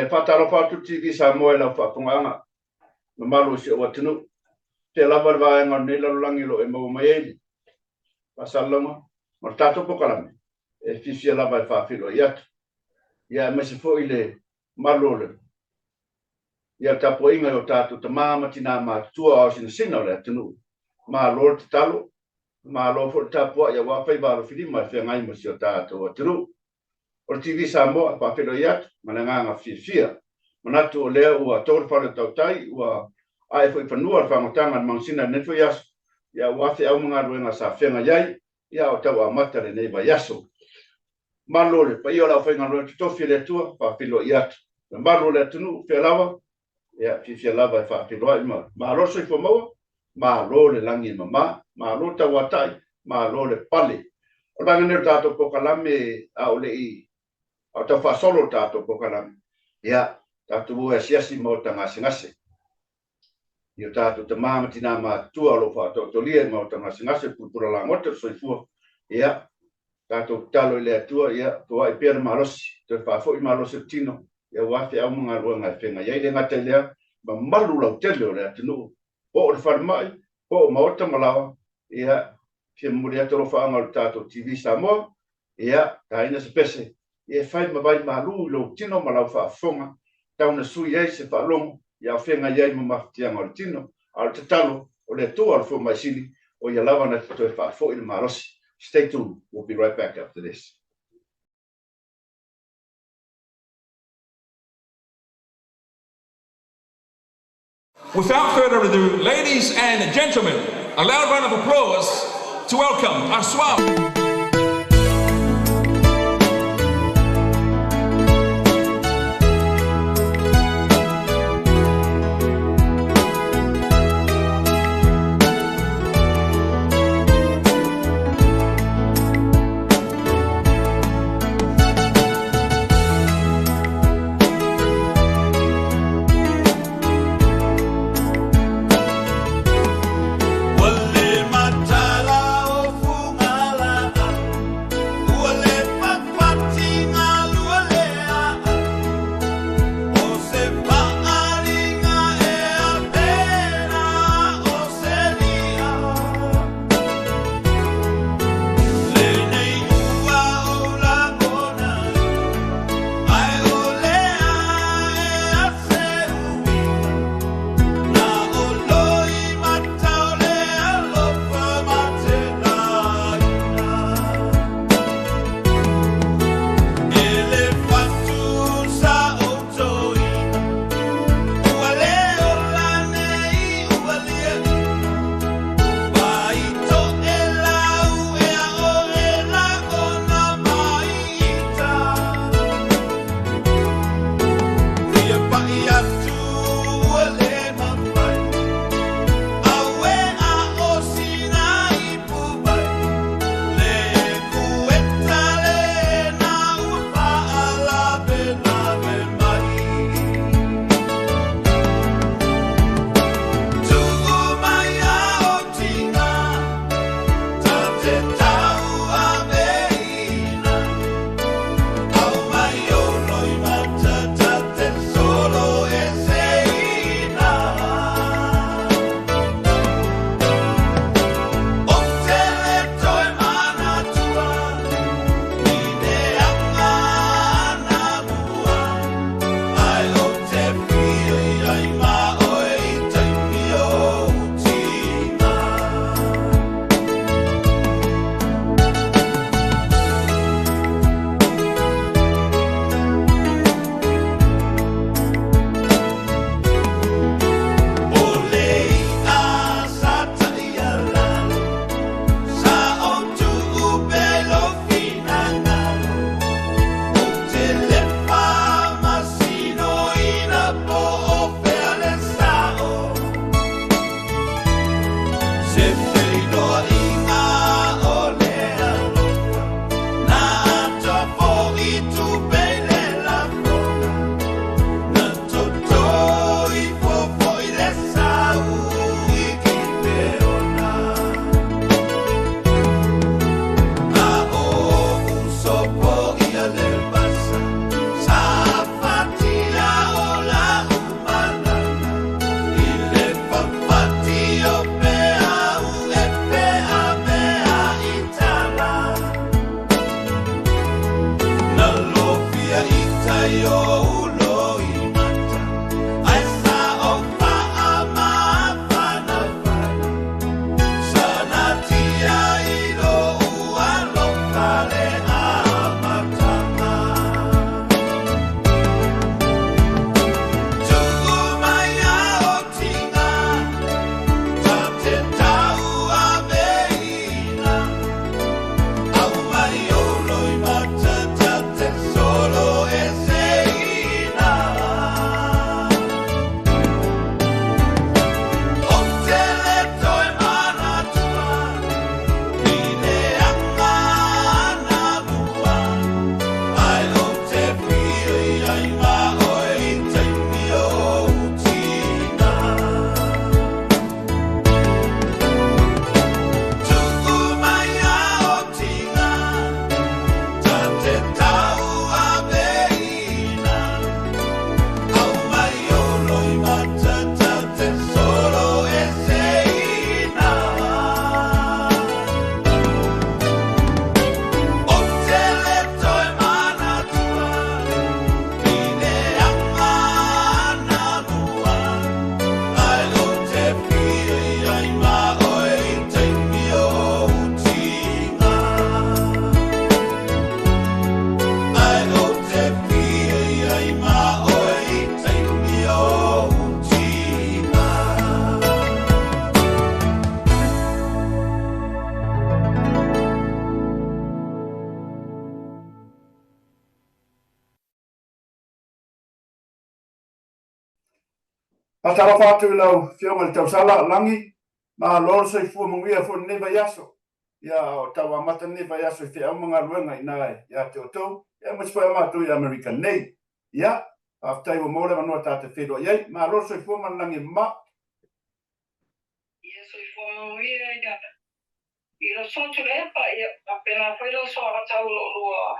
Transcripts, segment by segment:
whatalo whatu TV Samoa la whapunganga. Ma malu si o watinu. Te lava vaenga ni lalulangi lo e mau mai. Pasalama. Ma tato pokalame. E fifia lava e whawhilo iatu. Ia mese fo ile malole. Ia tapo inga o tato ta mama tina ma tua o sina le tunu. Ma lor te talo. Ma lo fo tapo ia wa fai baro filima fe ngai mo si o tato o tunu. O TV Samoa whawhilo iatu. Mananga fifia. Manatu o lea ua tōru whare tautai ua ai foi fanua whangotanga mangsina netfo yaso. Ia wafe au mga ruenga sa whenga iai. Ia o tau a matare neiva yaso. Malole, pa ia la whainga roa tutofi le tua, whawhilo iatu. Malole tunu, whelawa. Ia, fifia lava e whawhilo ima. Maloso i whamaua. Malole langi mama. Malole tau atai. Malole pale. O langa nero tātou pokalame au le i. Au tau whasolo tātou pokalame. Ia, tātou ua siasi mo ta ngase. Ia tātou te māma tina mā tua lo whātou tolia mo ta ngase pupura la ngota soifua. Ia, tātou talo i lea tua, ia, tua i pēra malosi. Te whāfo i malosi tino. Ia wafi au mga ruanga e whenga. Ia i le ngata lea, ma malu lau tele o lea tinu. Po o le wharamai, po o maota malawa. Ia, kia muri atoro whaanga o tātou TV Samoa. Ia, taina se pese. Ia whai mawai malu lau tino malau whaafonga. Tauna sui ei se whaalongo. Ia whenga iei mamaftianga o le tino. Al te talo o le tua al mai sini. O ia lawa na te toi whaafo i le marosi. Stay tuned. We'll be right back after this. Without further ado, ladies and gentlemen, a loud round of applause to welcome Aswam. Wale matala o fungala Patala fatu lau fionga tau sala langi ma lor sai fu mungia fu neva yaso ya o tau amata neva yaso te au mga ruenga ina ya te otou ya mwispa ma tu ya American nei ya after wo mole manua tate fedo ye ma lor sai fu man langi ma ya sai fu mungia ya ilo so tu le pa ya apena foi lo so tau lo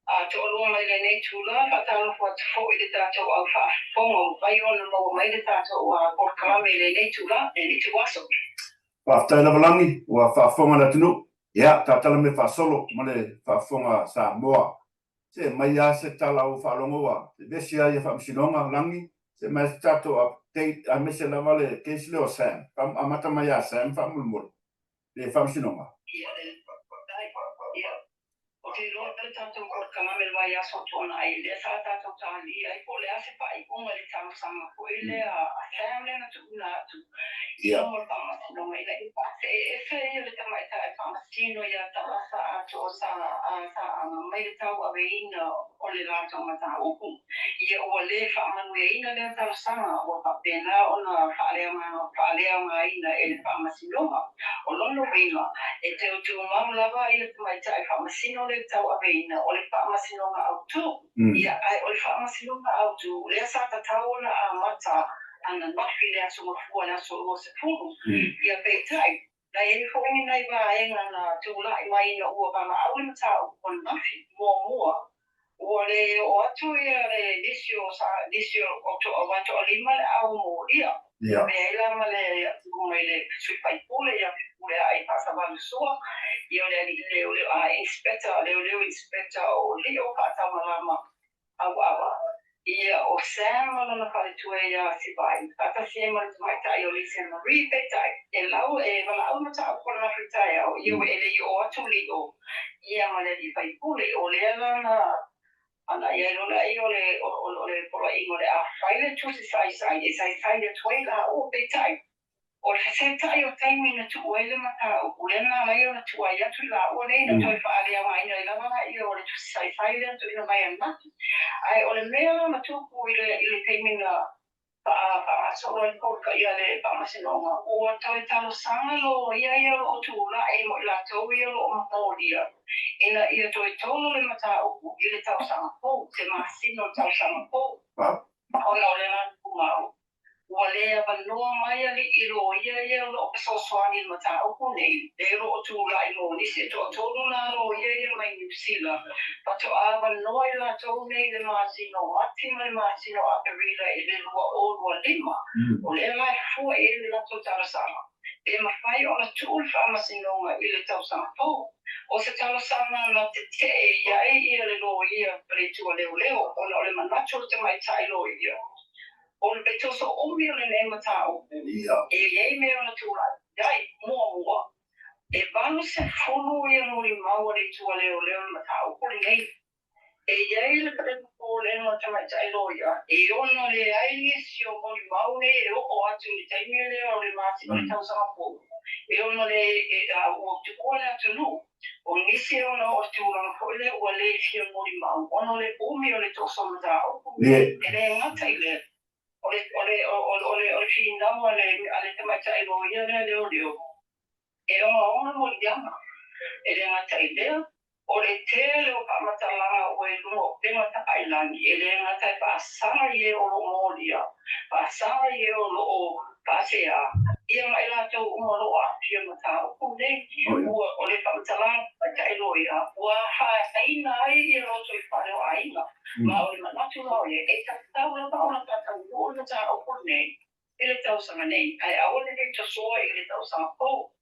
a to lo mai nei tula fa tau fo fo i ta to au fa fo mo vai on mo mai ta to ko ka me nei tula e tu waso after na langi wa fa fonga na tunu ya tatala me fa solo male fa fonga sa moa se mai ya se tala o fa longo wa besia ya fa msinonga langi se mai tato update a mese na vale ke sile o sam amata mai ya sam fa mulmul le fa msinonga Te lo te tanto ko kama me vai aso tona ai le sa tanto tali ai ko le ase pa i ko le tanto sama ko ile a family na tu ya mo pa no me le pa se le tama ta pa sino ya ta sa to sa me le ta wa veina o le la to mata o ku ia o le fa manu e ina le ta sama o pa pena o na fa le ma ina e pa masino o lo no veina e te o tu ma la va ia ta fa masino le tau aveina o le whaamasinonga au tu. Ia ai o le whaamasinonga au tu, lea sa ta taona a mata ana mafi lea sunga fua na so o se furu. Ia peitai, na e whaingi nei wa enga na tula i mai na ua wama au le mata au kon mafi mua. O le o atu ia le nisio o to o wato o lima le au mo ia. Ia mea ila ma le kuma i le suipai pule ia pule ai pasa walu sua. Io le inspector o leo pata malama awa ia o sama na fale tu ia si vai pata sema mai tai o lise Marie petai e lau e vala au mata ko na fitai o io ele o atu leo ia male di vai pule o le na ana ia no le pola ingole a faile tu sai le toila o petai o le se tai o taimi na tu oele maka o kulena mai o na tu ai atu la o le na tu fa ale mai na la na i o le tu sai le tu ina mai na ai o le mea na tu ku ile taimi na pa so o ko ka ia le pa masinonga o toi talo sanga lo ia o tu la e mo la to ia lo ma o dia ina ia toi tolo le mata o ile tau sanga po te masino tau sanga po o le na ku mau wale ba no mai ali iro ia lo so swani mata o ko nei de ro tu la ilo ni se to na ro ia mai ni sila pa to ava no ila to nei de masino ati mai masino a perila e de o lima o le mai fu e la to tala sama e ma fai o la tu fa masino ma ile to sama po o se tala sama na te ia le lo ia pre tu le o le manacho te mai tai lo ia o le petoso o mi le ne mata o e ye me ona tua dai mo e vanu se funu e mo li mau le tua le mata o ko nei e ye le peto le no te mai tai loia e ona le ai ni si o mo li mau ne o atu ni tai me le o le mati o le tau sa po e ona le o tu ko le atu no o ni si ona o tu ona ko le o le fi mo li mau ona le o mi o le toso mata o e le ngata ile ole fina ole ale te mai tai lo ia le o e ona mo llama e le ngata idea ole tele o pa mata la o e no te mata island e le ngata pa sana ye o molia pa sana ye o pa sea ia mai la to o mo lo a fia mata o ne ole pa mata la pa tai lo ia wa ha ina ai e lo so pa lo aina ma o ma tu lo ye e ta ta o pa ona ta o na ta o ko ne ele tau sanga nei ai a ole le to so ele tau sanga po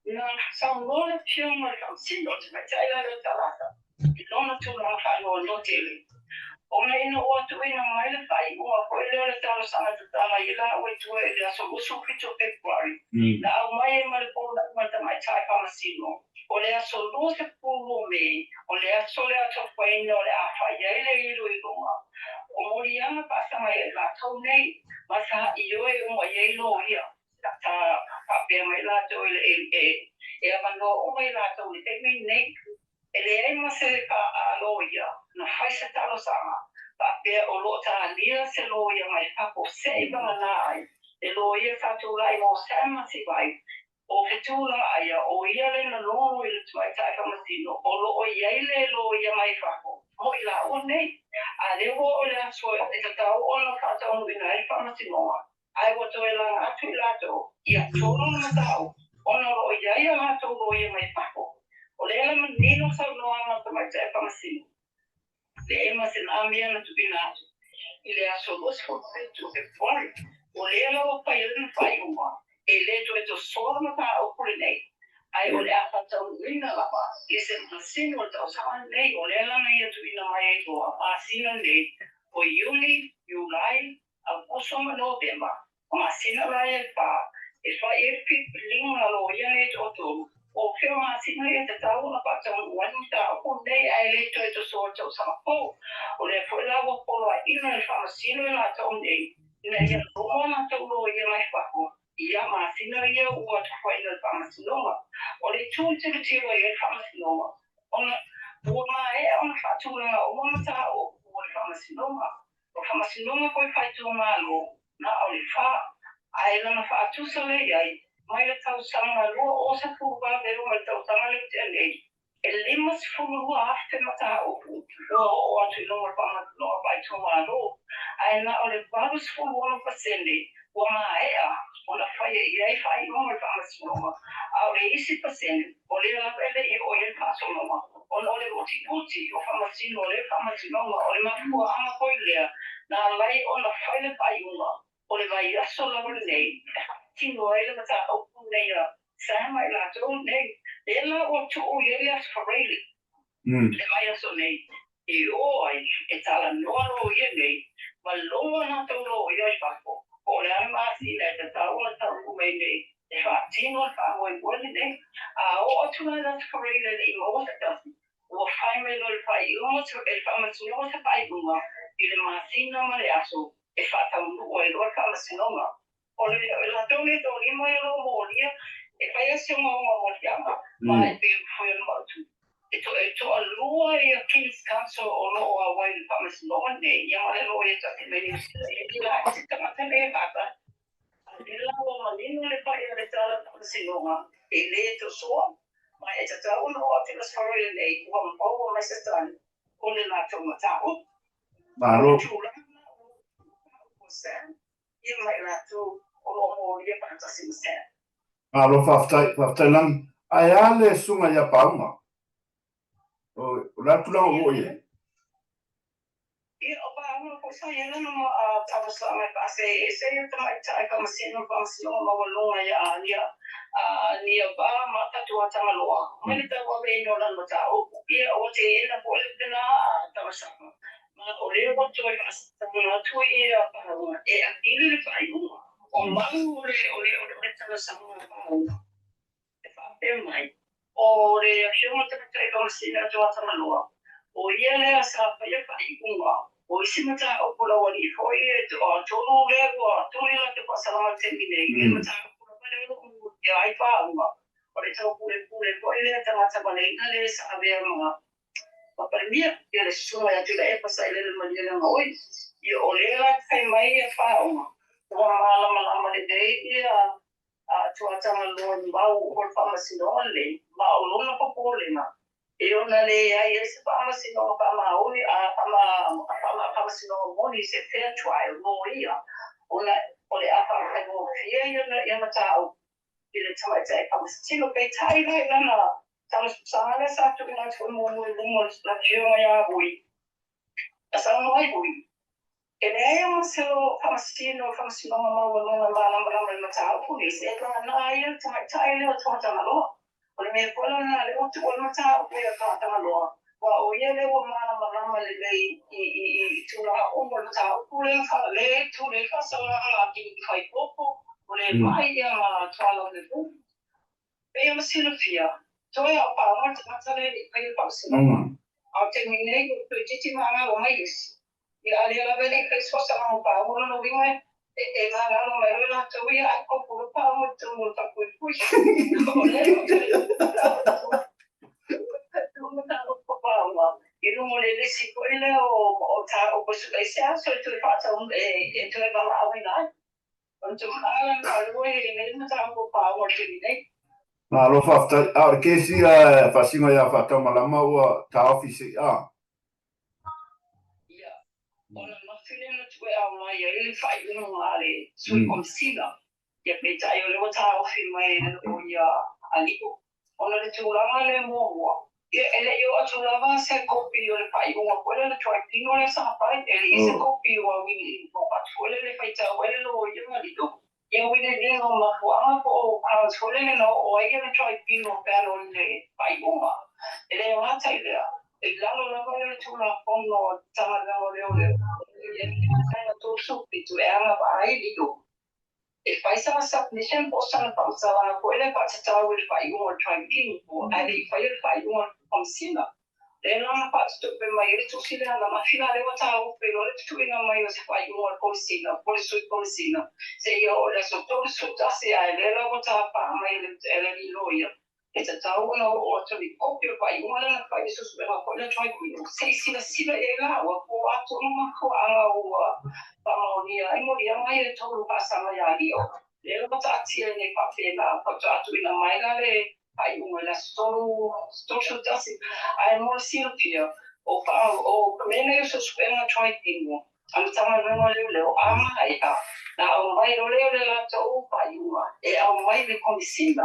na sa ngole fiona ka sindo te mai tai la ta la i lona tu la fa lo no tele ona ina o tu ina mai le fai o ko le tau sanga ta la ila o tu e la so so fito february na au mai ma le po ma ta mai tai pa masino o le aso lo se pulu me o le aso le aso fai no le a fa ia le ilo i loma o moriana pasa mai la tau nei ma sa i o e o ia ilo ia ta pa pe mai la to e avano o mai la to te nei e le ai ma se pa a loia na fai se talo sama Pape o lo ta lia se lo ia mai papo sei ba na ai. E lo ia fatula i mo sama si vai. O fetula aia o ia le na lono i le tuai tai whamasino. O lo o iaile lo ia mai papo. Mo i la o nei. A lewo o le asua e ta tau o na kata o ina i whamasinoa. Ai wato e la atu i lato. Ia tolo na tau. O na lo iaia lato lo ia mai papo. O le ele manino sa loa na tamai tai whamasino. Le ema se na mea na tupinatu. I le aso losko petu e pori. O le ala o pai na whai uma. E le to e to soa mata o kuri nei. Ai o le apa tau ina lapa. I se masino o tau sama nei. O le ala na ia tupina mai e toa. Masina nei. O Iuli, Iulai, Agosto ma Novemba. O masina lai e pa. E whai e linga lo ia nei to tomu. O whio masina ia te tau na patau wani ta o nei ai le to e to soa tau sama po. O le fo lawa polo a ina e whamasino e la tau nei. Ina ia lomo na tau lo ia mai whako. Ia masina ia ua ta whaina e whamasinoma. O le tū te tiro ia e whamasinoma. Ona ua mai e ona whatūranga o mamata o ua e whamasinoma. O whamasinoma koe whaitu ngā lo. Na o le wha. Ai lana whaatusa le iai. Mai le tau sanga lua o sa fuga vero mai tau sanga le te anei. E lima se fuga lua afte mata o pu. O atu i longa pama noa pai tōma lo. Ai na o le baru se fuga ono pasende. Ua maa ea. O na whaia i ei whai longa pama sinoma. A o le isi pasende. O le lavele i o i paso noma. O na o le uti uti o whamasino o le whamasinoma. O le mafua ama koi lea. Na lai o na whaile pai uma. O le vai aso lawa nei. Tino ele mata o nei a sama i la tō nei. Le la o tō o ieri as whareili. Le mai aso nei. I o ai e tala noa lo ia nei. Ma loa na tō lo ia i whako. O le ai maasi nei te tau na tau kumei nei. E wha tino a wha ngoi wani nei. A o atuna na te whareili nei ma o te tasi. O whai me lo le whai i o te e whamasino te pai bunga. I le maasi na ma le aso. E wha tau nua e loa whamasinonga. O le la tone to lima e lo molia e pai a se mo molia ma e pe foi no tu e to a lua e a kings council o no a wai pa mas no ne ya ma lo e ta te meni e ki la se ta ma te le bata a de la o ma ni no le pai e le tala pa se no ma e le to so ma e ta o no te las faro le nei o ma o ma se stan o le la to ma ta o ma ro ia mai la tu o mo ia pa ta sim se a lo fa lang ai ale sunga ya pauma o la tu la o ye ia o pa mo ko sa ia no mo a ta sa mai pa se ia ta mai ta ka masino pa masino mo lo ia nia ba ma ta tu ta lo mai ta ko be no la mo ta o ia o te ina ko le na ta sa ma o le mo to ia ta mo tu ia pa e a ile pa ia o mangu o le tala sama o e whape mai. O le whiunga te katai kamasina tua tamanoa. O ia lea sa whaia whai unga. O isi mata o pula wani hoi e tonu lea kua toni la te pasalama te mine. Ia mata o pula wani o ia ai wha unga. O le tau pule hoi lea tamata wane ina le sa avea mga. Papare mia, ia le sunga ya tula e pasa ile le manila nga oi. Ia o lea la kai mai e wha unga. Ua malama le dei ia tuatanga loa mau o whamasino le, mau lona papolenga. E ona le ai e se whamasino ka maoni, whamasino moni se fair trial mo ia. Ona o le apa kai mo fia ia matau. I le tamaita e whamasino pe tai lai lana. Tamasana sa tu ina tu mo lumo la fiona ia hui. Asa no ai hui. E lea o selo whamasino ma malama matau puni se e kona na ia tamaitai leo tamatanga loa. O le mea kola na le otu o matau pui a tamatanga loa. Wa o ia leo malama le lei i tuna omo matau pule wha le tu le whasala a ki whai popo. O le mai ia ma tuala le pu. Pe o sino fia. Toi a pa o tamatale i pai whamasino. A te minei o tui titi maa o mai isi. Ia ali ala vele kai sosa mo pa mo no vinga e nga no me rela to ia ko po pa mo to mo ta ko pu. Mo ta ko pa mo. E no mo le si ko ele o ta o Pues ese soy tu pasa tu bala awina. Untuk alam kalau ini macam apa power jadi. Na lo fafta ke si fasinga ya fata malama wa ta office Ya. Ona mafile no tu ala ya ele fai no ale. Sui komsina. Ya peta yo le ta office mai no ya aliko. Ona le tu la le mo. Ele yo atulava se kopi yo le pai uma coisa le try pino le sa pai ele se kopi wa wini mo atule le pai ta wele lo yo ali do yo wini le no ma wa po atule le no o ye le try pino pero le pai uma ele yo hata ile e la lo le tula ono tama la le ye ni to so pitu era pai li do e fai sa submission posta na pausa la ko ele pa ta wa le pai uma try pino ali fai le pai uma komsina Ela na parte do mai ele tu sila na mafina le wata o pero le tu ina mai o se fai o komsina por isso komsina se yo le so to so ta se a ele la wata pa mai ele ni loia esa ta o no o to ni kopio fai o na fai so so na ko le try ko se sila ela o ko ato no ma ko ala o pa mo ni ai mo ni mai le to pa sa mai ali o le wata ti ne pa pena pa to atu ina mai la le ai la sto chutasi ai mo silpia o pa o mena yo suspena try tingo am tama no le ama ai na o mai lo le la to pa iua e au mai le komisina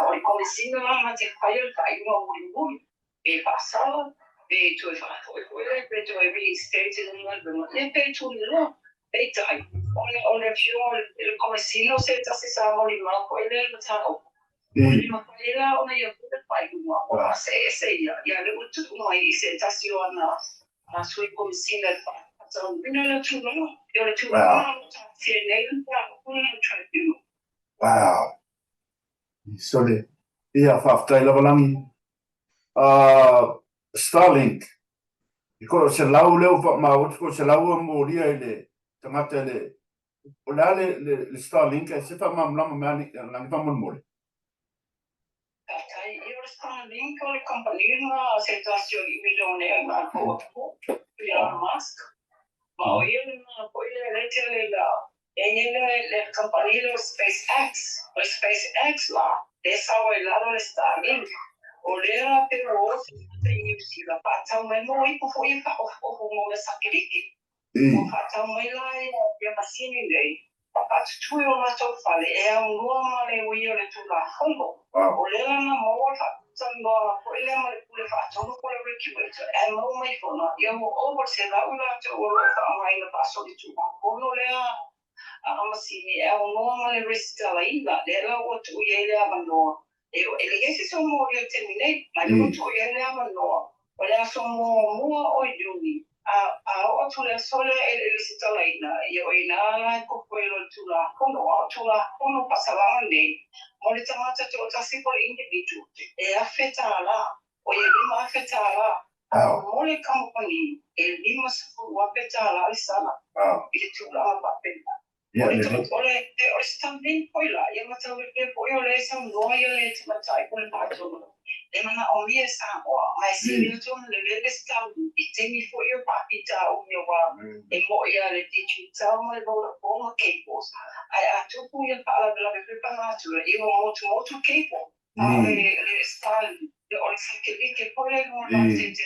la ma te paio pa iua muri e pasala e tu fa e pe tu e bi state in Melbourne e pe tu no e tai on fio il komisino se ta si sa mo li ma ko ele ta Ela ona ia puta pai uma o se ia le utu uma i se tasiona na sui komisina pa so bina la tu no yo le tu se nei pa una tribunal wow so le ia fafta ila valangi Starlink ko se lau leo fa ma ko se lau mo ria ile tangata le o le Starlink se fa mamla mani lang fa mo io sto link con le compagnie ma situazioni milione ma Elon Musk ma poi le compagnie SpaceX là essa o lado le Starlink o l'era però si la faccia un mo i poi fa o mo le sacrifici o faccia un la ya pasini lei Papa tu yo ma to fale e un uomo le io le tu la fondo o le la mo fa tanto o le ma le pure fa to ko le ki e mo mai fono io mo over se la una to o fa mai na passo di tu o no le a masini e un uomo le resta la iba le la o tu ye le abando e le che si sono mo io terminate ma io tu ye le abando o le sono mo o giuni a tu le sole e le si tala ina io ina ko quello tu la kono pasala nei mo le tamata to tasi por individu e affetta la o ye ma affetta la mo le company e lima su affetta la sala e tu la va pena o sta ben poi la io ma so che poi o le sono loyal e ma sai con il e mana o mia sa o mai si tu le sta e temi for your papita o mio wa e mo ia le ti tsa mo le bo che cosa a tu pu ia parla della preparazione io molto che le sta le o che poi le non la gente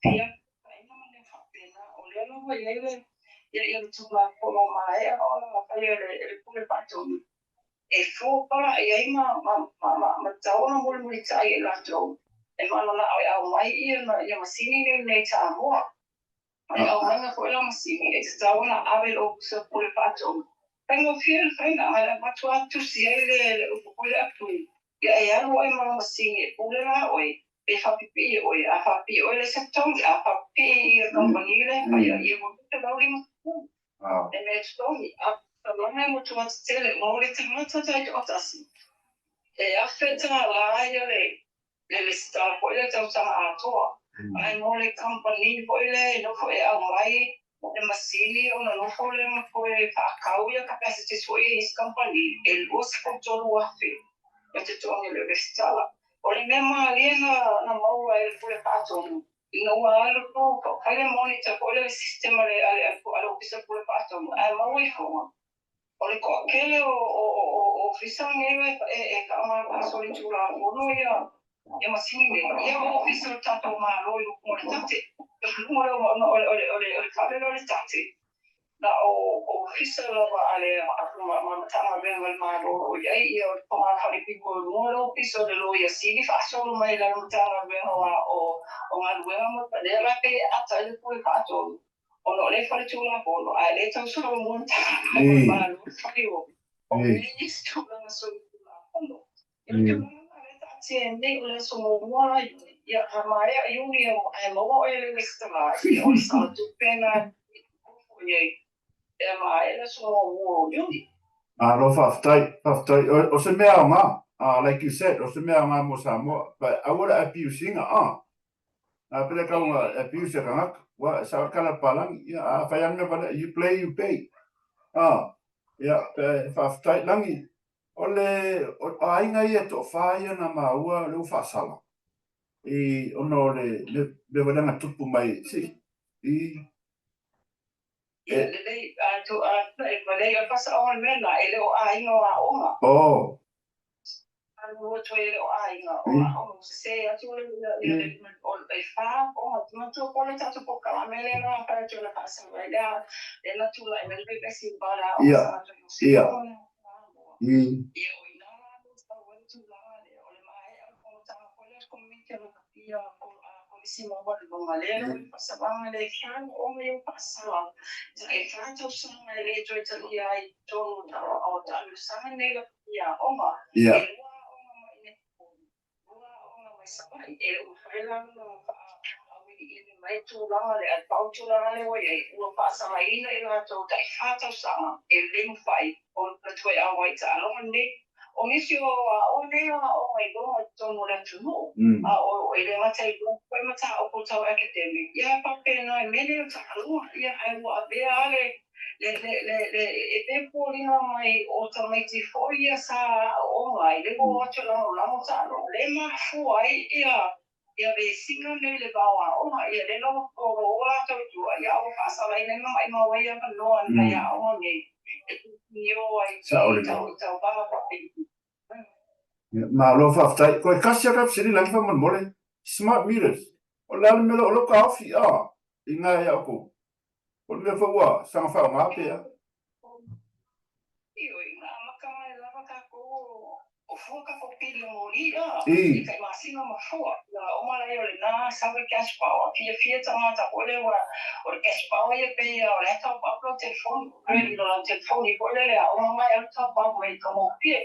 via e non ne fa pena o le non voglio io tu la come mai o la fai le pure passioni e fu para e ai ma taona mo tai la tro e ma na au mai ia masini nei ta mo ai au mai na foi la masini e taona ave lo so pure pato tengo fiel fena ala pato tu si ele o pure atu ia no ai ma masini pure la oi e fa pipi oi a fa pipi oi le septom a fa pipi compagnie ia mo te la uri mo e me stomi non è molto stile, ma volete molto già otasi. E affetta la le sta poi le tauta a toa. Ai mole company poi le no foi a mai le masini o no foi le foi fa cauia capacity sui is company el os control wafi. E te torni le stala. O le mema aliena na mau el pure pato. no algo kaya monitor ko le sistema le ale ofisa ko le pato ai maui fo ole ko kele o ofisa ngewe ka ma soli chula no ya masini ya ofisa tato ma lo mo tate mo ole kale lo tate na o ofisa lo ale ma tama ben mal ma lo ya io ma fare piccolo numero ofisa de lo ya si fa solo mai la tama ben o nga luenga mo padera ke ata le ko pato ono le fare chula polo a le tan solo monta ma lo fio o ni stula na so polo e tiende le so mo ya amare yuni ai mo ele stula o sa tu pena ye e ma ele so mo yuni lo faftai o se mea nga like you said o se mea nga mo Samoa but awara abusing pele ka abuse ka wa sa kala palang ya fa yang na you play you pay ya faftai langi ole ai nga ia to fa ia na maua le fa sala ono le wala tupu mai si ele to ele ia pasa on mena ele o ai no a oma algo to ele o ai no o se atu ele o fa o tu to ko le tatu ko kala mele no para to la pasa vaya de la tula ele be si para o sa to ia Simo lo malero passavamo le fiamme o me passava e tanto sono le giorni ai giorni o dallo sangue ya oma e o fare mai tu la le al paucio la le o passa mai in to dai fatto sama e le fai o la tua awai ta lo ne o nisio o ne o mai go to no la tu no o ele mata i go ko mata o ko ta academic ya pa pena mele ta lo ya ai wa be ale le e te polina mai o ta mai ti fo ya sa o mai le go to la mo ta lo le ma fu ai ia be singa nei le bawa o ia le no o la to tu ia o pasa la ina mai ma wa ia no na ia o nei yo ai sa ole ta ba pa ma lo faftai ko kasia ka siri lang fa mon mole smart meters o la me lo ka fi inga ya ko o le fa wa sa fa ma pe io ina makama la ka ko o foca ko pili moria e kai masino ma fo la o mala yo le na sabe cash power fia tamata ole wa o cash power ye pe o le top up lo telefone really lo telefone i pole le o ma ya top up me como pie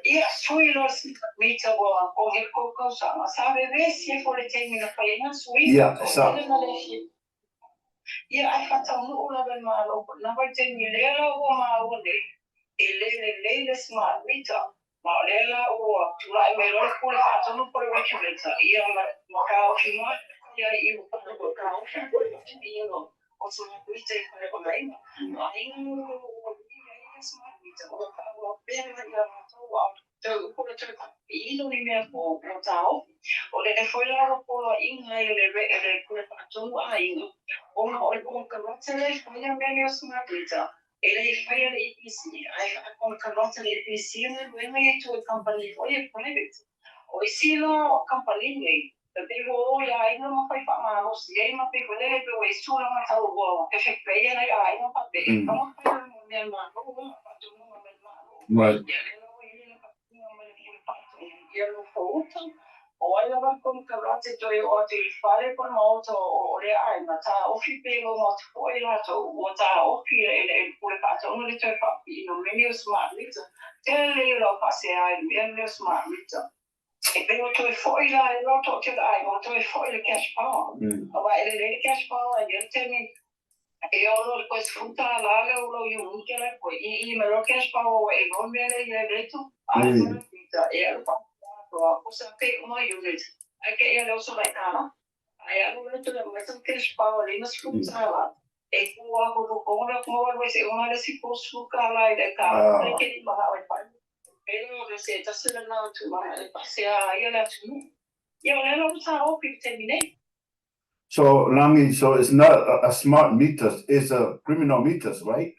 e a sui lo si mi to o e ko sa sabe ve si fo le termina pa ina sui sa ia ai fata no la ben ma lo na vai termina lo ma o le smart meter Malela o tulai me lo ko le ato no por regulator ia ma ka o fima ia I o ko ka o ia no o so na kuite ko le mai ai no ia smart meter o ka o pera ia to o to ko le to I no ni me ko o tao o le foi la ko inga le ko le ato ai no o no o ka o tele foi ia me smart meter ele fai le EPC ai con carrozza le EPC when we to a company for a private o silo company nei devo ai non ma fai fa ma lo si ai ma pe quelle pe o solo ma ta ugo che fe pe ai ai non fa pe non fa mi ma no fa tu no ma io lo foto o ai la con carrozza to o ti fare con moto o le ai ma ta o fi pe lo mo poi la to o ta o fi e pure faccio uno le tue papi non me ne smart meter te lo passe ai me ne smart meter e per to foi la lo to che dai o to foi le cash power ma le cash power io te mi e io lo sfrutta la lo io che la poi me lo cash power e non me le detto e lo cosa che uno unit anche io lo so mai ai hanno detto che questo cash power non sfruttava e come se una si può sfruttare le carte che di bava però se già se non tu ma le passe a io la tu io non lo so più termine So Langi, so it's not a smart meters, it's a criminal meters, right?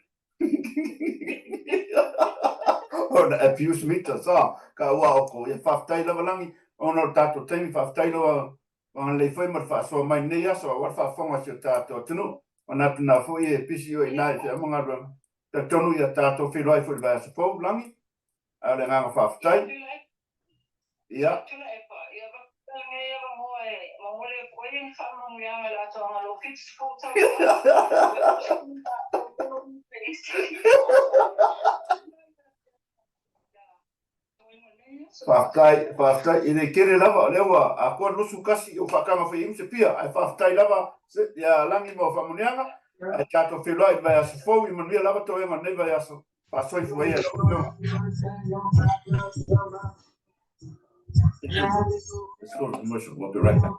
Or the abuse meters, ka ua oko, e whaftai lava Langi, ono tato teimi whaftai lava, on le foi mar fa so mai nei aso, wa whafonga si o tato tunu, o natu na foi e pisi o i nai, te amanga rama, ta tonu ia tato whiroi foi vai sa fau Langi, a le nganga whaftai. Ia. Whaftai, i ne kere lava, lewa, a kua lusu kasi o whakama whi imse pia, ai whaftai lava, ia Langi mo whamunianga, ai tato whiroi vai sa fau, i manuia lava to ema nei vai sa pasoi fuea lava. Let's go to commercial. We'll be right back.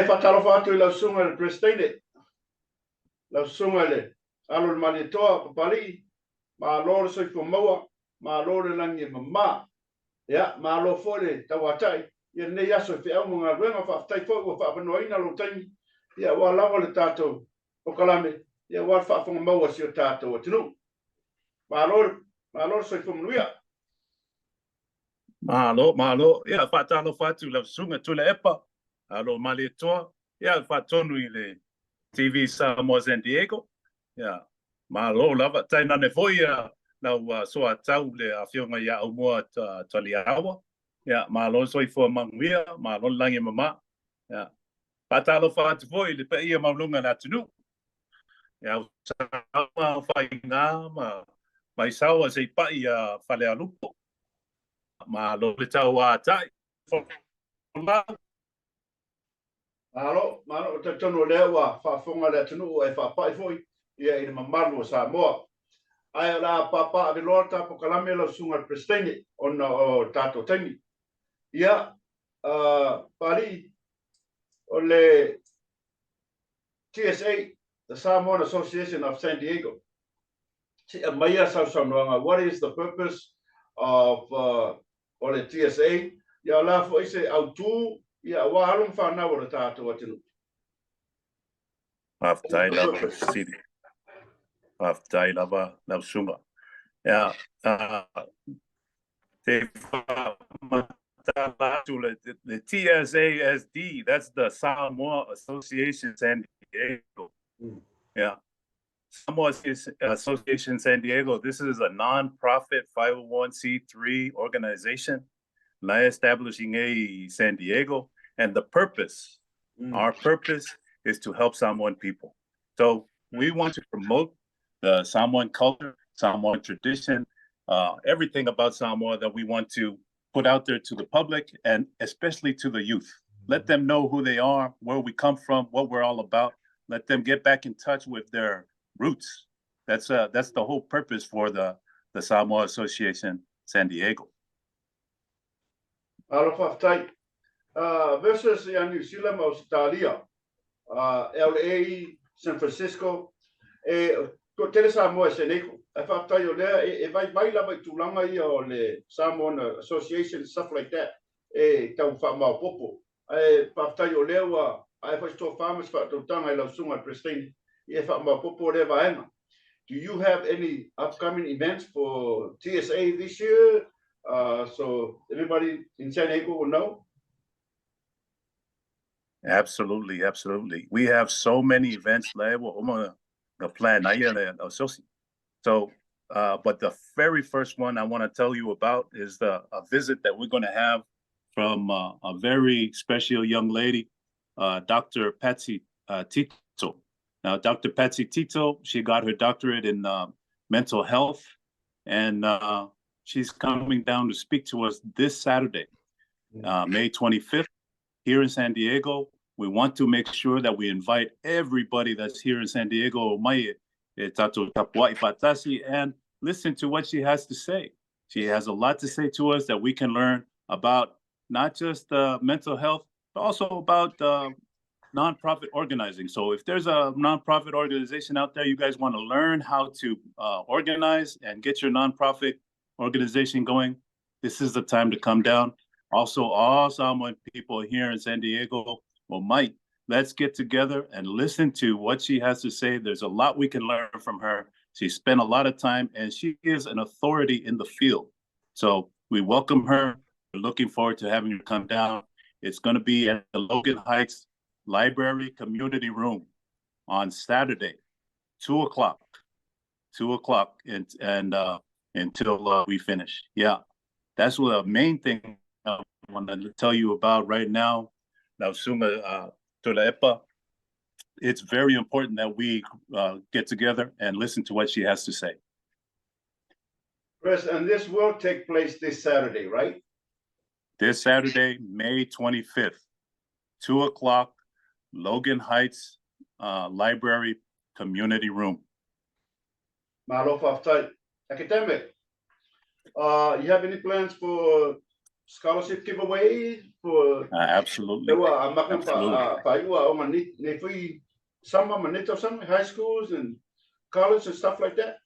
Whatalofa atu I lausunga le Prestene. Lausunga le alo le malitoa papali, ma lore soifo maua, ma lore langi mama. Ya, ma lo fole tawatai, ia nei aso te au mga ruenga whaftai fo ua whaapanoaina lo taimi, ia wa lawa le tātou o kalame, ia wa whaafonga maua si o tātou o tinu. Ma lore soifo manuia. Malo, ia whaatalo whatu lau sunga tula epa, alo malitoa, ia whaatonu I le TV Samoa San Diego, ia malo lava, taina ne voia, lau soa tau le a whionga ia au mua tali awa, ia malo soifua manguia, malo langi mama, ia whaatalo whatu voi le pe ia maulunga na tunu, ia usawa whainga, mai sawa se pai a whale alupo, malo le tau a tai, Malo, te tono lewa, whaafonga le tunu e whaapai foi, ia I mamalu o Samoa. Ai la papa a veloa tapo kalame la sunga Prestene ona o tato taimi. Ia, pari, o le TSA, the Samoan Association of San Diego. Si a maya sausaunanga, what is the purpose of o le TSA? Ia la fo ise autu, ia wa halung whanau o le tato atinu. Whaftai lava siri. Whaftai lava lau sunga. Ia, te whamatala the TSASD, that's the Samoa Association San Diego. Yeah. Samoa Association San Diego, this is a non-profit 501c3 organization establishing a San Diego, and the purpose, our purpose is to help Samoan people. So we want to promote the Samoan culture, Samoan tradition, everything about Samoa that we want to put out there to the public and especially to the youth. Let them know who they are, where we come from, what we're all about. Let them get back in touch with their roots. That's the whole purpose for the Samoa Association San Diego. Alo whaftai. Versus New Zealand, Australia, LA, San Francisco, ko tele Samoa Seneko. E whaftai o lea, e vai lava I tūlanga I o le Samoan Association, stuff like that. E tau whamau popo. E whaftai o lea wa, ai whaisto farmers whaatutanga I lausunga Prestene. E whamau popo lea vaenga. Do you have any upcoming events for TSA this year? So everybody in San Diego will know? Absolutely. We have so many events. Plan. So, but the very first one I want to tell you about is a visit that we're going to have from a very special young lady, Dr. Patsy Tito. Now, Dr. Patsy Tito, she got her doctorate in mental health, and she's coming down to speak to us this Saturday, May 25th, here in San Diego. We want to make sure that we invite everybody that's here in San Diego, and listen to what she has to say. She has a lot to say to us that we can learn about not just mental health, but also about nonprofit organizing. So if there's a nonprofit organization out there, you guys want to learn how to organize and get your nonprofit organization going, this is the time to come down. Also, all Samoan people here in San Diego, well, Mike, let's get together and listen to what she has to say. There's a lot we can learn from her. She spent a lot of time and she is an authority in the field. So we welcome her. We're looking forward to having her come down. It's going to be at the Logan Heights Library Community Room on Saturday, 2 o'clock, and until we finish. Yeah, that's what the main thing I want to tell you about right now. Now, Suma Tulepa, it's very important that we get together and listen to what she has to say. Chris, and this will take place this Saturday, right? This Saturday, May 25th, 2 o'clock, Logan Heights Library Community Room. Malo academic. You have any plans for scholarship giveaway for? Absolutely. Some high schools and college and stuff like that.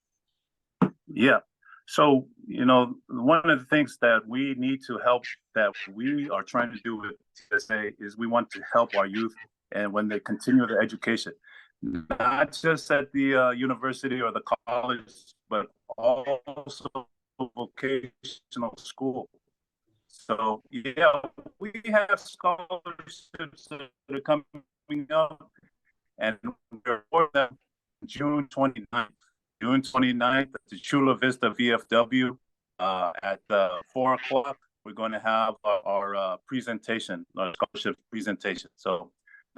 Yeah. So, you know, one of the things that we need to help, that we are trying to do with TSA, is we want to help our youth and when they continue their education, not just at the university or the college, but also vocational school. So, yeah, we have scholarships that are coming up, and we're for them June 29th. June 29th at the Chula Vista VFW at 4 o'clock. We're going to have our presentation, our scholarship presentation. So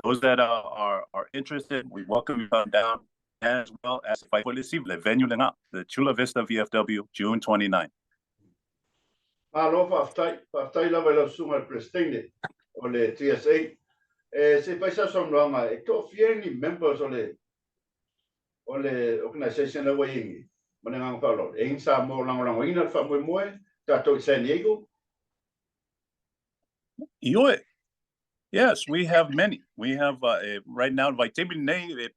those that are interested, we welcome you to come down, as well as if I will receive the venue, the Chula Vista VFW, June 29th. Alofa aftai lava la suma prestine ole TSA. Se paisa som longa e to fieni members ole organization la waingi. Manang palo. Eng sa mo lang ina fa mo tato San Diego. Yes, we have many. We have right now vitamin nei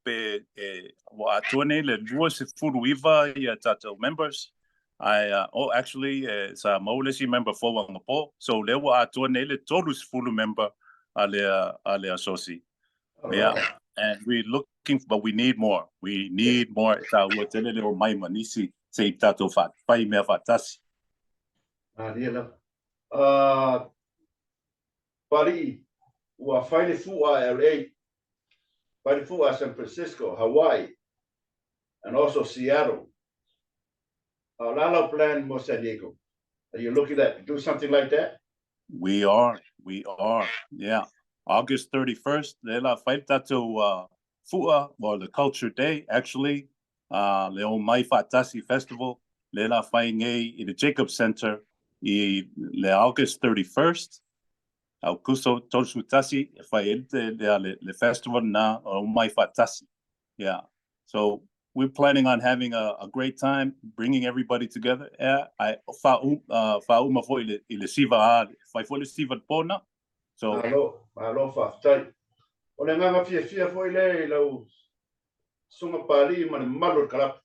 wa atone le duos furu iva ya tato members. Actually it's a Maulesi member for Wangapo. So there were atone le todos furu member ale associ. Yeah. And we're looking, but we need more. We need more. My manisi say tato fat. Pai me fatasi. Pari wa faile fu'a LA, faile fu'a San Francisco, Hawaii, and also Seattle. Lalo plan mo San Diego. Are you looking at do something like that? We are. Yeah. August 31st, Lela Faita to Fu'a, or the Culture Day, actually. Leo Mai Fatasi Festival, Lela Fainge in the Jacob Center, le August 31st. Augusto Tolsutasi, the festival na Mai Fatasi. Yeah. So we're planning on having a great time, bringing everybody together. I fauma foi le siva, fai foi le siva pona. So Malo faftai. Ole nganga fia foi le lo sunga pali man malo kalap.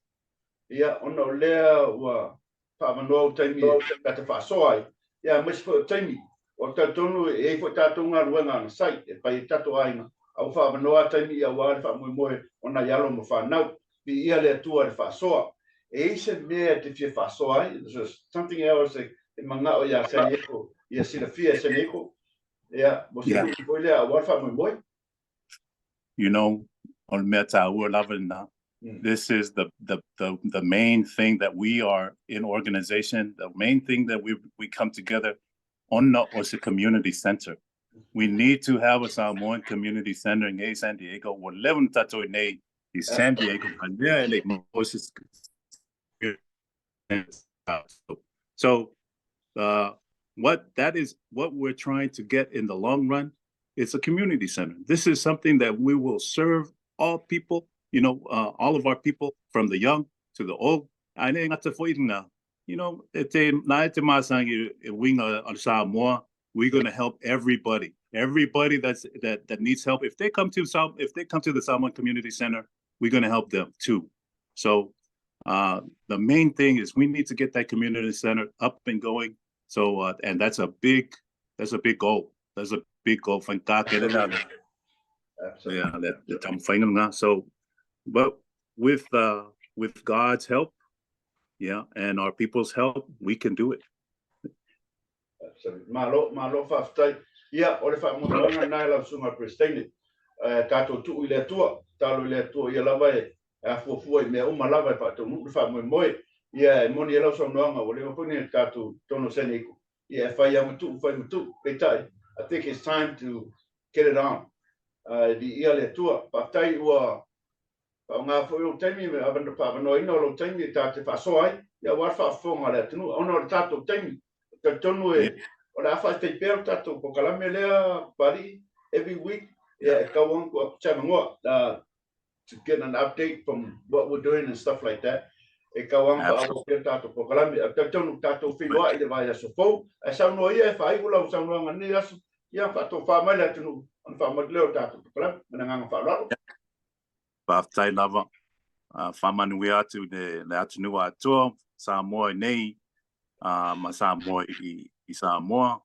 Ia ono le wa fa mano taimi ta fa soi. Ia mas fo taimi. O tatonu e fo tatunga ruanga sai e pai tatu ainga. Au fa mano taimi ia wa fa mo ona yalo mo fa nau. Bi ia le tua fa soa. E se me te fia fa soi. There's something else e manga o ya San Diego. Ia sila fia San Diego. Yeah. You know, on Meta, we're loving now. This is the main thing that we are in organization. The main thing that we come together on was a community center. We need to have a Samoan community center in San Diego. We're living tato in San Diego, and there like Moses. So, what we're trying to get in the long run is a community center. This is something that we will serve all people, you know, all of our people, from the young to the old. You know, we're going to help everybody. everybody that needs help, if they come to the Samoan Community Center, we're going to help them too. So the main thing is we need to get that community center up and going. So and that's a big goal. That's a big goal. Absolutely. Yeah, so, but with God's help, yeah, and our people's help, we can do it. Absolutely. Malo whaftai. Ia, o le whaamutanga nai lau sunga Christine. Tātou tu I le tua. Tālo I le tua ia lawa e. A fuafua I mea uma lawa e whātou nuku whaamoe moe. Ia e moni e lau saunoanga. O le mapuni e tātou tono sene iku. Ia e whai amatu, whai mutu. Peitai. I think it's time to get it on. Di ia le tua. Whaftai ua. Ngā whai o taimi me avanda pāwanoa ina o lo taimi e tāte whaasoai. Ia warwha whonga le atinu. Ona o le tātou taimi. Tonu e o le afa te peo tatou ko kalame lea bari every week e kawang ko chamangoa to get an update from what we're doing and stuff like that e kawang ko peo tatou ko kalame tonu tatou filwa I le vai aso fo e sauno ia e fai ula sauno ngani aso ia fa to fa mai tonu on fa mo leo tatou ko kalame nganga fa lalo pa tai lava fa manu ia tu le atunu ato Samoa nei ma Samoa I Samoa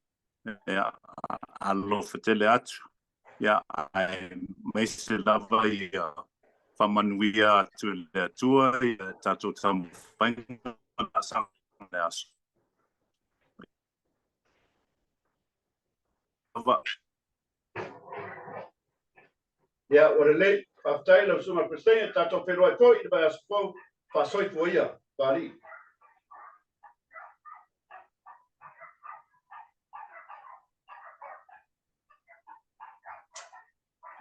alo fetele atu ia ai mai se lava I whamanuia atu le atua I tātou tamu whainga sang le aso. Ia, ore lei, whaftai lau sunga Christine, tātou whenua I toi I vai aso pau, whasoi po ia, bari.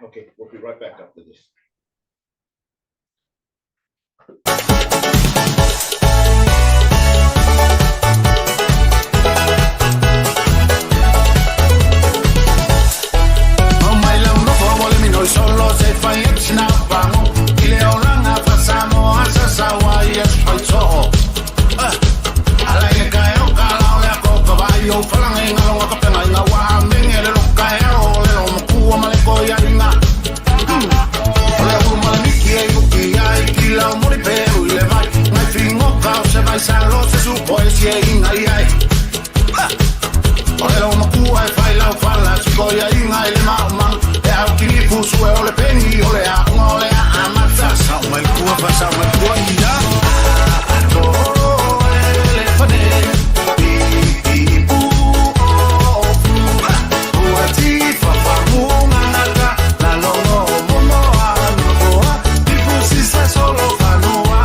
Okay, we'll be right back after this. Solo se fai na vamo I le oranga pasamo a sasawa I espoito ala que cae o cala le ko caballo falan en algo que pena na wa men ele lo cae o le lo ku ma le ko ya ina ole u ma ni que o que ai que la mo le pero le vai na fin o ca se vai salo se su poesia in ai ai ole lo ku ai fai la fala si ko ya ina le ma Kini fusu e ole peni ole a ole a amata sa mai kua pasa mai kua ida to ele fane I pu o ati fa fa munga la no momo a no ti fusi sa solo fanua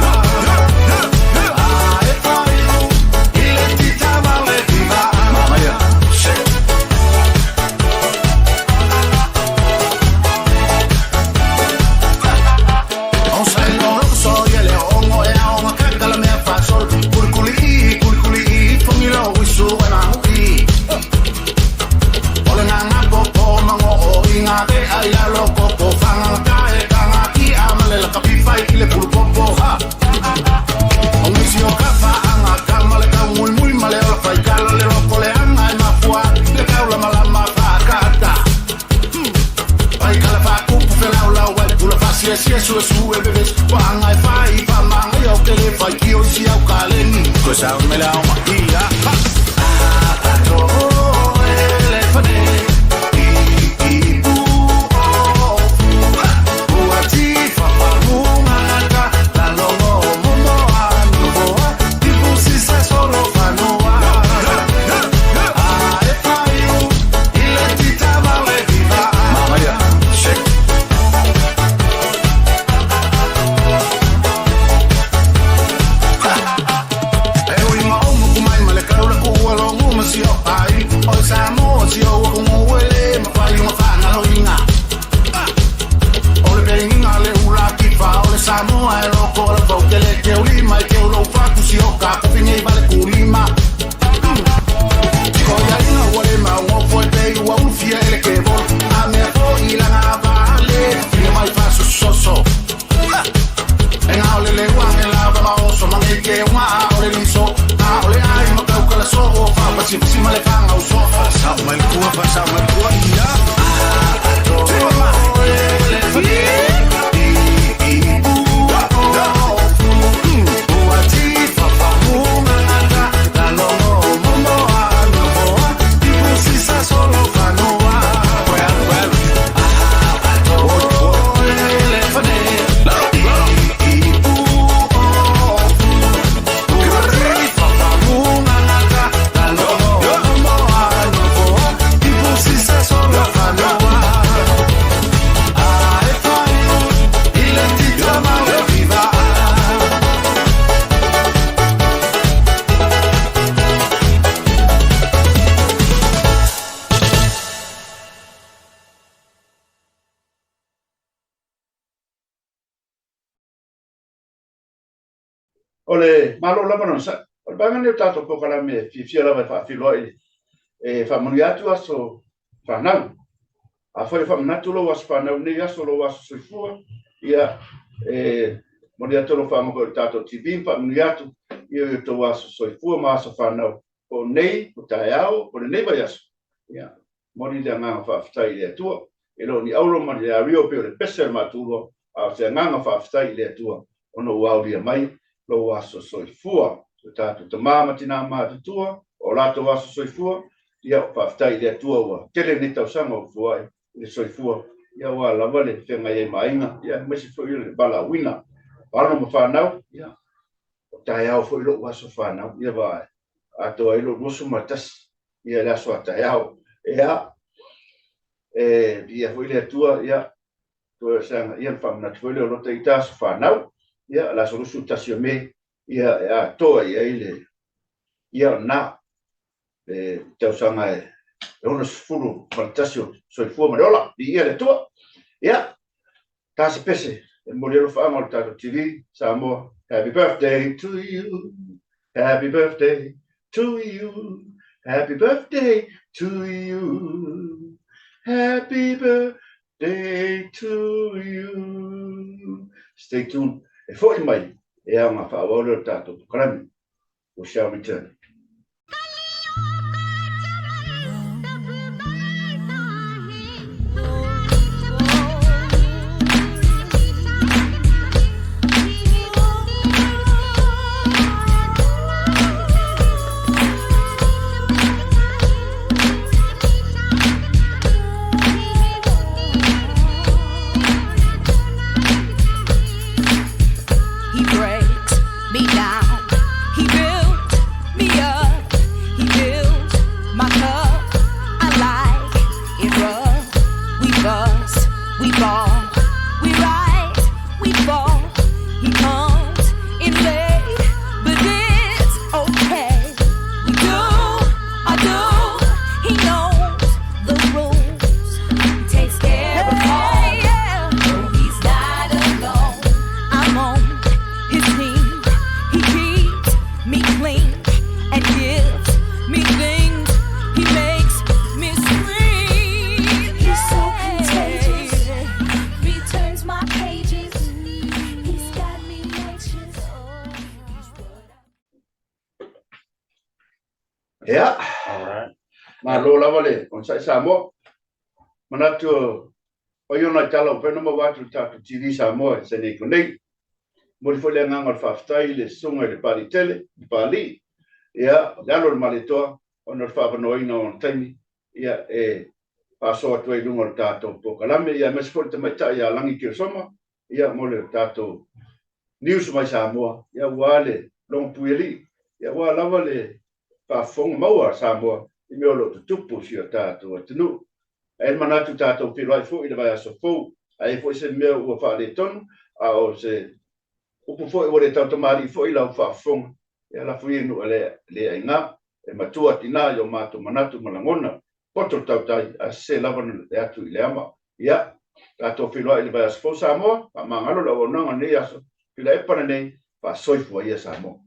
e poi ile ti tava le diva maya Eso es su bebés, van a fai, van a yo que le fai, yo si au caleni, pues a me la magia. Todo el fane, I pu o ati fa munga la logo momo ando, tipo si sa solo fanua. E fai il ti tava le viva, magia. O Samoa si o como huele me fai una fana lo vinga o le benga le ula ki fa o le Samoa e lo ko lo que le que ulima e que lo fa ku si o ka ko fini vale kulima ko ya ina wale ma wo fo te wa un fiele que vol a me fo I la na vale fini mai fa so en aule le wa en la ba o so ma que wa o le liso a o le ai ma ka la so o fa si ma le fa au so fa sa mai kua ia ole malo lava no sa o banga ne tato po kala me fifia lava fa filoi e fa moniatu aso fa nau a foi fa natu lo was fa nau ne aso lo was sifua ia e moniatu lo fa mo tato TV fa moniatu ia to was sifua ma so fa nau o nei o taiao o nei vai aso ia moni de nga fa ftai le tua e lo ni aulo ma le rio pe le pese ma tulo a se nga fa ftai le tua ono wauli mai lo waso soifua tato te mama tina ma tua o lato waso soifua ia fa ftai le tua wa tele ni tau sama fuai le soifua ia wa la vale fenga ye mainga ia mesi foi le bala wina para mo fa nau ia o taiao foi lo waso fa nau ia vai ato ai lo musu matas ia la so taiao ia ia foi le tua ia to sang ia fa na foi lo te itas fa nau ia la solution me ia to ia ile ia na te sanga e ono fulu fantasio so fu marola ia le to ia ta se pese e modelo fa mo ta TV samo happy birthday to you happy birthday to you happy birthday to you happy birthday to you stay tuned e foi mai e a ma fa volo tato krami o shall return Yeah. All right. Ma lo la vale con sai samo. Manatu o yo na tala pe no mo watu ta TV samo se ne konei. Mo fo le nga ngal faftai le sunga le pali tele, pali. Ya, la lo malito on fa no ina on tani. Ya paso tu e lungo tato po kalame ya mes fo te mata ya langi ki soma. Ya mo le tato news mai samo. Ya wale long pueli. Ya wala vale fa fong maua samo I me lo tupu si tato tunu e manatu tato pilo ai fo I vai so fo ai fo se me o fa le ton a o se o fo o le tato mari fo I la fa fong e la fo no le nga e matua tina yo mato manatu malangona poto tautai a se la von le atu le ama ya tato pilo ai vai so fo samo ma ngalo la ona ne ya so pila e para nei fa soi fo ia samo